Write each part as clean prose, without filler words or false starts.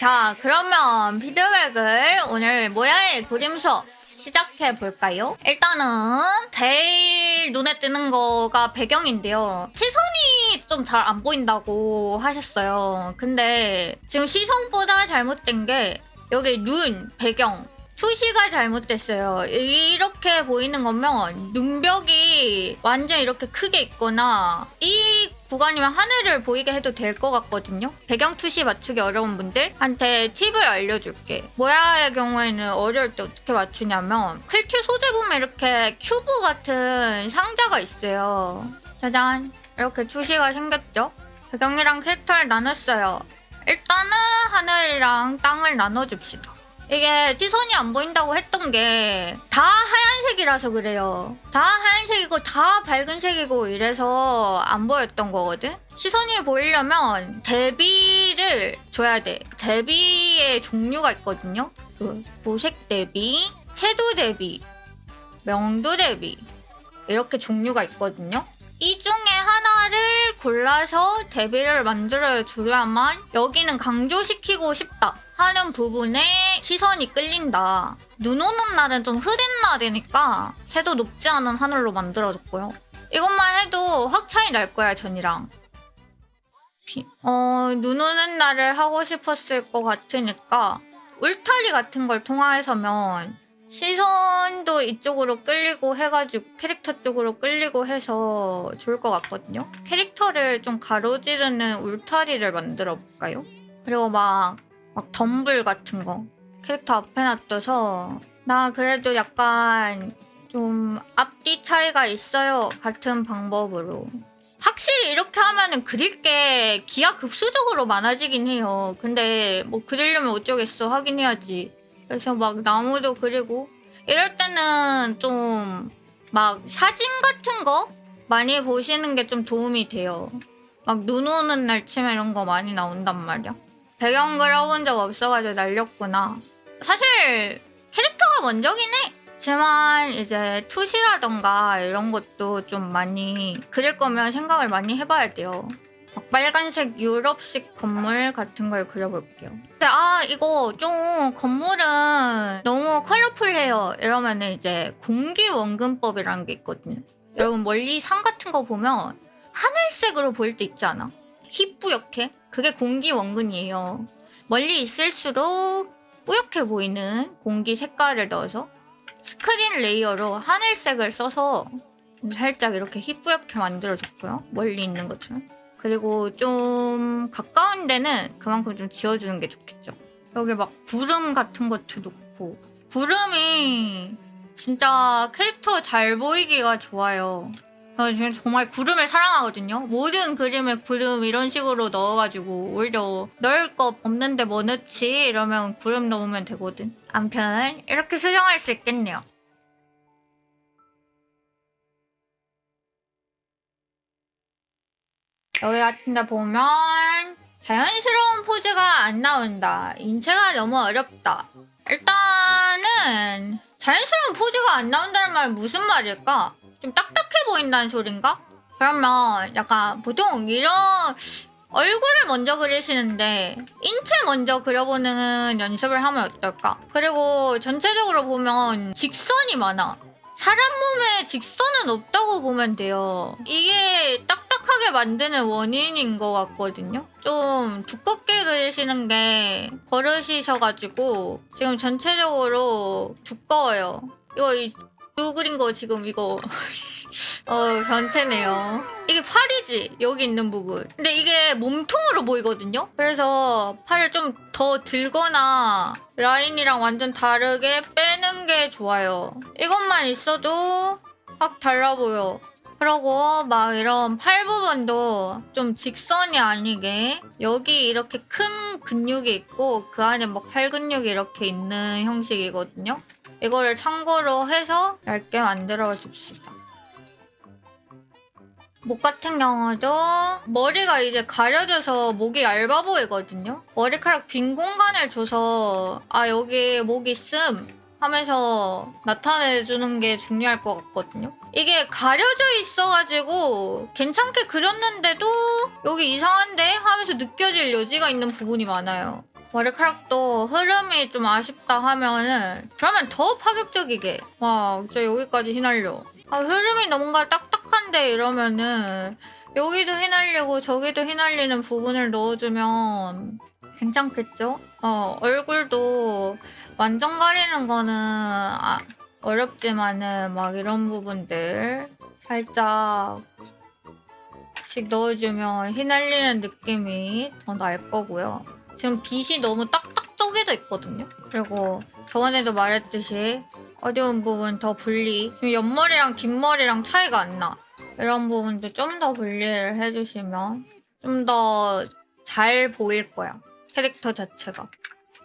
자, 그러면 피드백을 오늘 모야의 그림 수업 시작해 볼까요? 일단은 제일 눈에 뜨는 거가 배경인데요. 시선이 좀 잘 안 보인다고 하셨어요. 근데 지금 시선보다 잘못된 게 여기 눈, 배경 투시가 잘못됐어요. 이렇게 보이는 거면 눈벽이 완전 이렇게 크게 있거나 이 구간이면 하늘을 보이게 해도 될 것 같거든요. 배경 투시 맞추기 어려운 분들한테 팁을 알려줄게. 모야의 경우에는 어려울 때 어떻게 맞추냐면 클트 소재 보면 이렇게 큐브 같은 상자가 있어요. 짜잔, 이렇게 투시가 생겼죠. 배경이랑 캐릭터를 나눴어요. 일단은 하늘이랑 땅을 나눠줍시다. 이게 시선이 안 보인다고 했던 게 다 하얀색이라서 그래요. 다 하얀색이고 다 밝은 색이고 이래서 안 보였던 거거든. 시선이 보이려면 대비를 줘야 돼. 대비의 종류가 있거든요. 그 도색 대비, 채도 대비, 명도 대비 이렇게 종류가 있거든요. 이 중에 하나를 골라서 대비를 만들어 줘야만 여기는 강조시키고 싶다 하는 부분에 시선이 끌린다. 눈 오는 날은 좀 흐린 날이니까 채도 높지 않은 하늘로 만들어줬고요. 이것만 해도 확 차이 날 거야, 전이랑. 눈 오는 날을 하고 싶었을 것 같으니까 울타리 같은 걸 통화해서면 시선도 이쪽으로 끌리고 해가지고 캐릭터 쪽으로 끌리고 해서 좋을 것 같거든요. 캐릭터를 좀 가로지르는 울타리를 만들어 볼까요? 그리고 막 덤불 같은 거 캐릭터 앞에 놔둬서 나 그래도 약간 좀 앞뒤 차이가 있어요 같은 방법으로. 확실히 이렇게 하면은 그릴 게 기하급수적으로 많아지긴 해요. 근데 뭐 그리려면 어쩌겠어, 하긴 해야지. 그래서 막 나무도 그리고 이럴 때는 좀 막 사진 같은 거 많이 보시는 게 좀 도움이 돼요. 막 눈 오는 날 치면 이런 거 많이 나온단 말이야. 배경 그려본 적 없어가지고 날렸구나. 사실 캐릭터가 먼저긴 해. 하지만 이제 투시라던가 이런 것도 좀 많이 그릴 거면 생각을 많이 해봐야 돼요. 막 빨간색 유럽식 건물 같은 걸 그려볼게요. 근데 이거 좀 건물은 너무 컬러풀해요. 이러면은 이제 공기원근법이라는 게 있거든요. 여러분 멀리 산 같은 거 보면 하늘색으로 보일 때 있지 않아? 희뿌옇게? 그게 공기원근이에요. 멀리 있을수록 뿌옇게 보이는 공기 색깔을 넣어서 스크린 레이어로 하늘색을 써서 살짝 이렇게 희뿌옇게 만들어줬고요. 멀리 있는 것처럼. 그리고 좀 가까운 데는 그만큼 좀 지워주는 게 좋겠죠. 여기 막 구름 같은 것도 놓고. 구름이 진짜 캐릭터 잘 보이기가 좋아요. 저 지금 정말 구름을 사랑하거든요. 모든 그림에 구름 이런 식으로 넣어가지고 오히려 넣을 거 없는데 뭐 넣지? 이러면 구름 넣으면 되거든. 아무튼 이렇게 수정할 수 있겠네요. 여기 같은 데 보면 자연스러운 포즈가 안 나온다. 인체가 너무 어렵다. 일단은 자연스러운 포즈가 안 나온다는 말은 무슨 말일까? 좀 딱딱해 보인다는 소린가? 그러면 약간 보통 이런 얼굴을 먼저 그리시는데 인체 먼저 그려보는 연습을 하면 어떨까? 그리고 전체적으로 보면 직선이 많아. 사람 몸에 직선은 없다고 보면 돼요. 이게 딱딱하게 만드는 원인인 것 같거든요. 좀 두껍게 그리시는 게 버릇이셔가지고 지금 전체적으로 두꺼워요. 이거 누구 그린 거 지금 이거 변태네요. 이게 팔이지, 여기 있는 부분. 근데 이게 몸통으로 보이거든요. 그래서 팔을 좀 더 들거나 라인이랑 완전 다르게 빼는 게 좋아요. 이것만 있어도 확 달라 보여. 그리고 막 이런 팔 부분도 좀 직선이 아니게 여기 이렇게 큰 근육이 있고 그 안에 막 팔 근육이 이렇게 있는 형식이거든요. 이거를 참고로 해서 얇게 만들어 줍시다. 목 같은 경우도 머리가 이제 가려져서 목이 얇아 보이거든요. 머리카락 빈 공간을 줘서 여기 목 있음 하면서 나타내주는 게 중요할 것 같거든요. 이게 가려져 있어가지고 괜찮게 그렸는데도 여기 이상한데 하면서 느껴질 여지가 있는 부분이 많아요. 머리카락도 흐름이 좀 아쉽다 하면은 그러면 더 파격적이게 막 진짜 여기까지 휘날려. 아 흐름이 뭔가 딱딱한데 이러면은 여기도 휘날리고 저기도 휘날리는 부분을 넣어주면 괜찮겠죠? 얼굴도 완전 가리는 거는 어렵지만은 막 이런 부분들 살짝씩 넣어주면 휘날리는 느낌이 더 날 거고요. 지금 빛이 너무 딱딱 쪼개져 있거든요. 그리고 저번에도 말했듯이 어두운 부분 더 분리. 지금 옆머리랑 뒷머리랑 차이가 안 나. 이런 부분도 좀 더 분리를 해주시면 좀 더 잘 보일 거야. 캐릭터 자체가.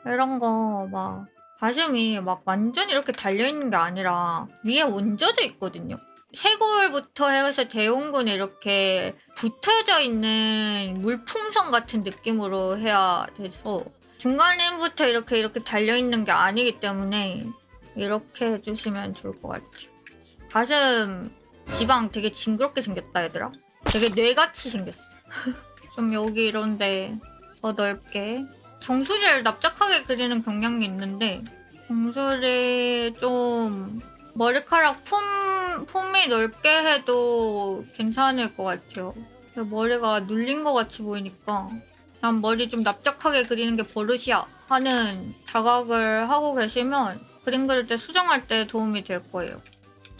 이런 거 막 가슴이 막 완전히 이렇게 달려있는 게 아니라 위에 얹어져 있거든요. 쇄골부터 해서 대흉근에 이렇게 붙어져 있는 물풍선 같은 느낌으로 해야 돼서 중간에부터 이렇게 달려있는 게 아니기 때문에 이렇게 해주시면 좋을 것 같아요. 가슴 지방 되게 징그럽게 생겼다 얘들아. 되게 뇌같이 생겼어. 좀 여기 이런데 더 넓게 정수리를 납작하게 그리는 경향이 있는데 정수리 좀 머리카락 품이 넓게 해도 괜찮을 것 같아요. 머리가 눌린 것 같이 보이니까 난 머리 좀 납작하게 그리는 게 버릇이야 하는 자각을 하고 계시면 그림 그릴 때 수정할 때 도움이 될 거예요.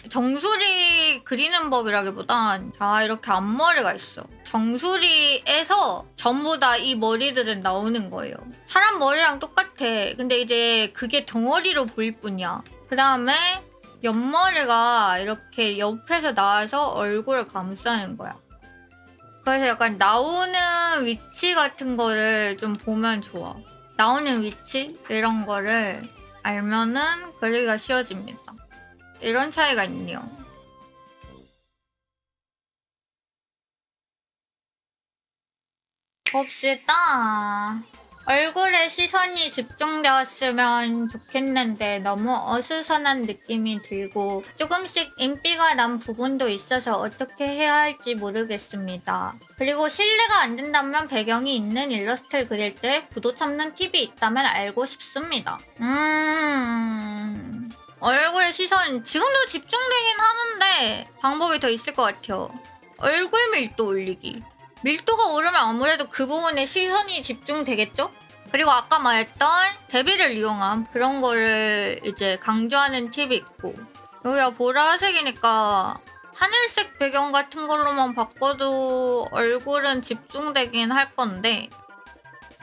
정수리 그리는 법이라기보단 자 이렇게 앞머리가 있어. 정수리에서 전부 다 이 머리들은 나오는 거예요. 사람 머리랑 똑같아. 근데 이제 그게 덩어리로 보일 뿐이야. 그 다음에 옆머리가 이렇게 옆에서 나와서 얼굴을 감싸는 거야. 그래서 약간 나오는 위치 같은 거를 좀 보면 좋아. 나오는 위치 이런 거를 알면은 그리기가 쉬워집니다. 이런 차이가 있네요. 봅시다. 얼굴에 시선이 집중되었으면 좋겠는데 너무 어수선한 느낌이 들고 조금씩 인기가 난 부분도 있어서 어떻게 해야 할지 모르겠습니다. 그리고 실례가 안 된다면 배경이 있는 일러스트를 그릴 때 구도 잡는 팁이 있다면 알고 싶습니다. 얼굴에 시선 지금도 집중되긴 하는데 방법이 더 있을 것 같아요. 얼굴 밀도 올리기. 밀도가 오르면 아무래도 그 부분에 시선이 집중되겠죠? 그리고 아까 말했던 대비를 이용한 그런 거를 이제 강조하는 팁이 있고 여기가 보라색이니까 하늘색 배경 같은 걸로만 바꿔도 얼굴은 집중되긴 할 건데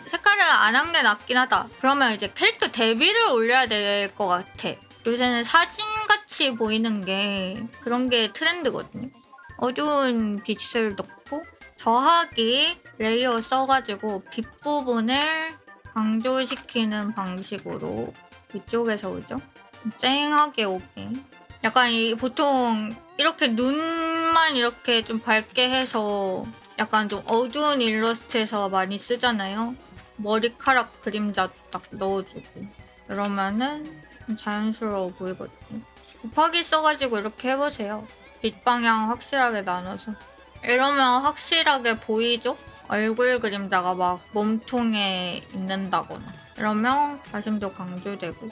색깔을 안 한 게 낫긴 하다. 그러면 이제 캐릭터 대비를 올려야 될 것 같아. 요새는 사진같이 보이는 게 그런 게 트렌드거든요. 어두운 빛을 넣고 더하기 레이어 써가지고 빛 부분을 강조시키는 방식으로 이쪽에서 오죠. 쨍하게 오게. 약간 보통 이렇게 눈만 이렇게 좀 밝게 해서 약간 좀 어두운 일러스트에서 많이 쓰잖아요. 머리카락 그림자 딱 넣어주고 이러면은 좀 자연스러워 보이거든요. 곱하기 써가지고 이렇게 해보세요. 빛 방향 확실하게 나눠서. 이러면 확실하게 보이죠? 얼굴 그림자가 막 몸통에 있는다거나 이러면 가슴도 강조되고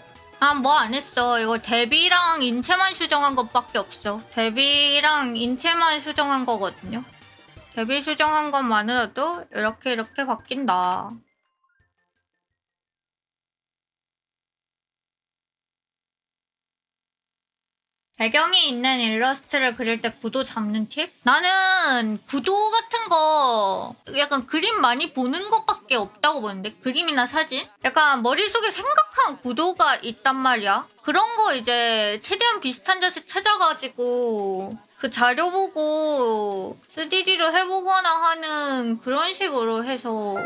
뭐 안 했어. 이거 대비랑 인체만 수정한 것밖에 없어. 대비랑 인체만 수정한 거거든요. 대비 수정한 것만으로도 이렇게 바뀐다. 배경이 있는 일러스트를 그릴 때 구도 잡는 팁? 나는 구도 같은 거 약간 그림 많이 보는 것밖에 없다고 보는데 그림이나 사진? 약간 머릿속에 생각한 구도가 있단 말이야. 그런 거 이제 최대한 비슷한 자세 찾아가지고 그 자료 보고 3D로 해보거나 하는 그런 식으로 해서